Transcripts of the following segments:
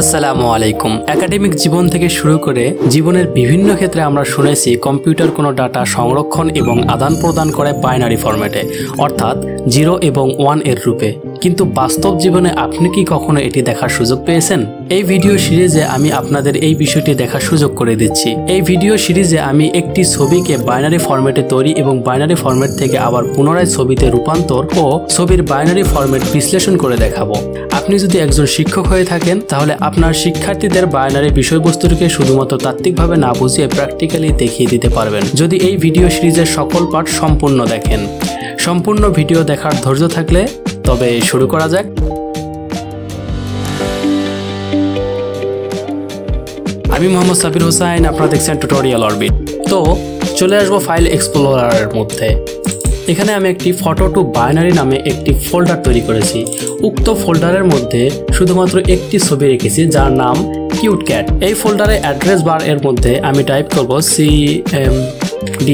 আসসালামু আলাইকুম। একাডেমিক জীবন থেকে শুরু করে জীবনের বিভিন্ন ক্ষেত্রে আমরা শুনেছি কম্পিউটার কোনো ডাটা সংরক্ষণ এবং আদান প্রদান করে বাইনারি ফরম্যাটে, অর্থাৎ 0 এবং 1 এর রূপে। কিন্তু বাস্তব জীবনে আপনি কি কখনো এটি দেখার সুযোগ পেয়েছেন? এই ভিডিও সিরিজে আমি আপনাদের এই বিষয়টি দেখার সুযোগ করে দিচ্ছি। এই ভিডিও সিরিজে আমি একটি ছবিকে বাইনারি ফরম্যাটে তৈরি এবং বাইনারি ফরম্যাট থেকে আবার পুনরায় ছবিতে রূপান্তর ও ছবির বাইনারি ফরম্যাট বিশ্লেষণ করে দেখাবো। আপনি যদি একজন শিক্ষক হয়ে থাকেন তাহলে আপনার শিক্ষার্থীদের বাইনারি বিষয়বস্তুটিকে শুধুমাত্র তাত্ত্বিকভাবে না বুঝিয়ে প্র্যাকটিক্যালি দেখিয়ে দিতে পারবেন যদি এই ভিডিও সিরিজের সকল পার্ট সম্পূর্ণ দেখেন। সম্পূর্ণ ভিডিও দেখার ধৈর্য থাকলে তবে শুরু করা যাক। আমি মোহাম্মদ সাবির হোসাইন, আপনারা দেখছেন টিউটোরিয়াল অরবিট। তো চলে আসবো ফাইল এক্সপ্লোরারের মধ্যে। এখানে আমি একটি ফটো টু বাইনারি নামে একটি ফোল্ডার তৈরি করেছি। উক্ত ফোল্ডারের মধ্যে শুধুমাত্র একটি ছবি রেখেছি যার নাম কিউট ক্যাট। এই ফোল্ডারে অ্যাড্রেস বার এর মধ্যে আমি টাইপ করব cmd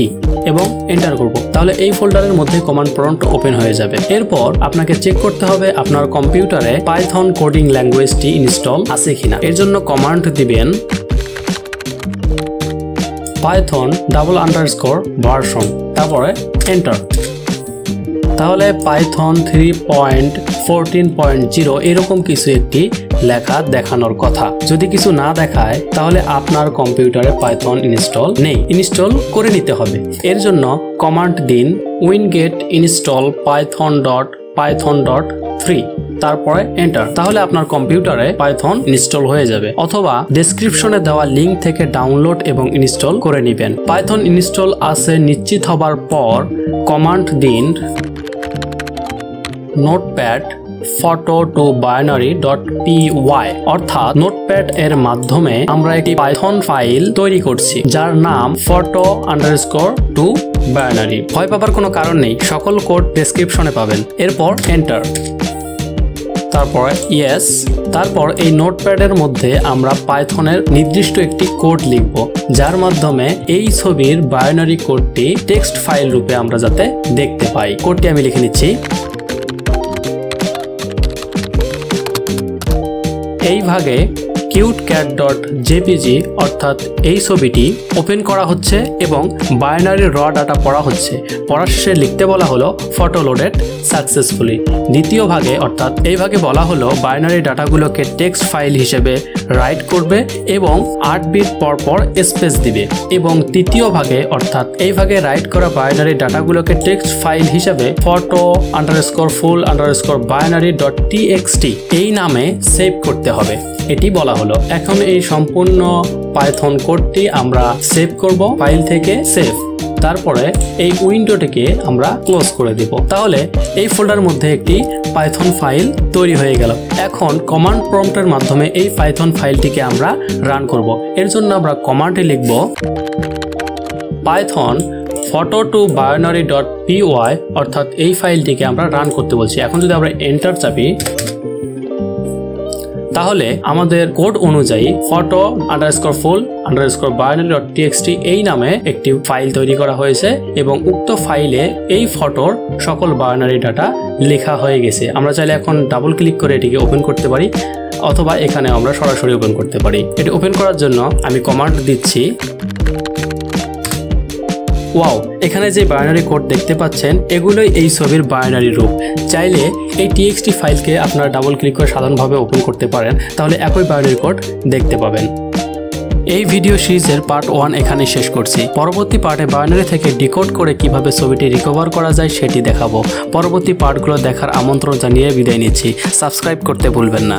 এবং এন্টার করব। তাহলে এই ফোল্ডারের মধ্যে কমান্ড প্রম্পট ওপেন হয়ে যাবে। এরপর আপনাকে চেক করতে হবে আপনার কম্পিউটারে পাইথন কোডিং ল্যাঙ্গুয়েজটি ইনস্টল আছে কিনা। এর জন্য কমান্ড দিবেন পাইথন _version, তারপরে এন্টার। তাহলে পাইথন 3.14.0 এরকম কিছু একটি লেখা দেখানোর কথা। যদি কিছু না দেখায় তাহলে আপনার কম্পিউটারে পাইথন ইনস্টল নেই, ইনস্টল করে নিতে হবে। এর জন্য কমান্ড দিন winget install python.3, তারপরে এন্টার। তাহলে আপনার কম্পিউটারে পাইথন ইনস্টল হয়ে যাবে। অথবা ডেসক্রিপশনে দেওয়া লিঙ্ক থেকে ডাউনলোড এবং ইনস্টল করে নেবেন। পাইথন ইনস্টল আছে নিশ্চিত হবার পর কমান্ড দিন নোটপ্যাড photo to binary.py, অর্থাৎ নোটপ্যাড এর মাধ্যমে আমরা একটি পাইথন ফাইল তৈরি করছি যার নাম photo_to binary। ভয় পাবার কোনো কারণ নেই, সকল কোড ডেসক্রিপশনে পাবেন। এরপর এন্টার, তারপর ইয়েস। তারপর এই নোটপ্যাডের মধ্যে আমরা পাইথনের নির্দিষ্ট একটি কোড লিখব যার মাধ্যমে এই ছবির বাইনারি কোডটি টেক্সট ফাইল রূপে আমরা যাতে দেখতে পাই। কোডটি আমি লিখে নিচ্ছি। এই ভাগে cutecat.jpg অর্থাৎ এই ছবিটি ওপেন করা হচ্ছে এবং বাইনারি র ডাটা পড়া হচ্ছে। পড়ার শেষে লিখতে বলা হলো ফটো লোডেড সাকসেসফুলি। দ্বিতীয় ভাগে অর্থাৎ এই ভাগে বলা হলো বাইনারি ডাটাগুলোকে টেক্সট ফাইল হিসেবে রাইট করবে এবং 8 বিট পর পর স্পেস দিবে। এবং তৃতীয় ভাগে অর্থাৎ এই ভাগে রাইট করা বাইনারি ডাটাগুলোকে টেক্সট ফাইল হিসেবে photo_full_binary.txt এই নামে সেভ করতে হবে, এটি বলা হলো। এখন এই সম্পূর্ণ পাইথন কোডটি আমরা সেভ করব ফাইল থেকে সেভ। তারপরে এই উইন্ডোটিকে আমরা ক্লোজ করে দিব। তাহলে এই ফোল্ডারের মধ্যে একটি পাইথন ফাইল তৈরি হয়ে গেল। এখন কমান্ড প্রম্পটের মাধ্যমে এই পাইথন ফাইলটিকে আমরা রান করব। এর জন্য আমরা কমান্ডে লিখব পাইথন photo to binary.py, অর্থাৎ এই ফাইলটিকে আমরা রান করতে বলছি। এখন যদি আমরা এন্টার চাপি তাহলে আমাদের কোড অনুযায়ী photo_full_binary.txt এই নামে একটি ফাইল তৈরি করা হয়েছে এবং উক্ত ফাইলে এই ফটোর সকল বাইনারি ডাটা লেখা হয়ে গেছে। আমরা চাইলে এখন ডাবল ক্লিক করে এটিকে ওপেন করতে পারি অথবা এখানে আমরা সরাসরি ওপেন করতে পারি। এটি ওপেন করার জন্য আমি কমান্ড দিচ্ছি ওয়াও। এখানে যে বাইনারি কোড দেখতে পাচ্ছেন এগুলোই এই ছবির বাইনারি রূপ। চাইলে এই txt ফাইলকে আপনারা ডাবল ক্লিক করে সাধারণভাবে ওপেন করতে পারেন, তাহলে একই বাইনারি কোড দেখতে পাবেন। এই ভিডিও সিরিজের পার্ট 1 এখানে শেষ করছি। পরবর্তী পার্টে বাইনারি থেকে ডিকোড করে কিভাবে ছবিটি রিকভার করা যায় সেটি দেখাবো। পরবর্তী পার্টগুলো দেখার আমন্ত্রণ জানিয়ে বিদায় নিচ্ছি। সাবস্ক্রাইব করতে ভুলবেন না।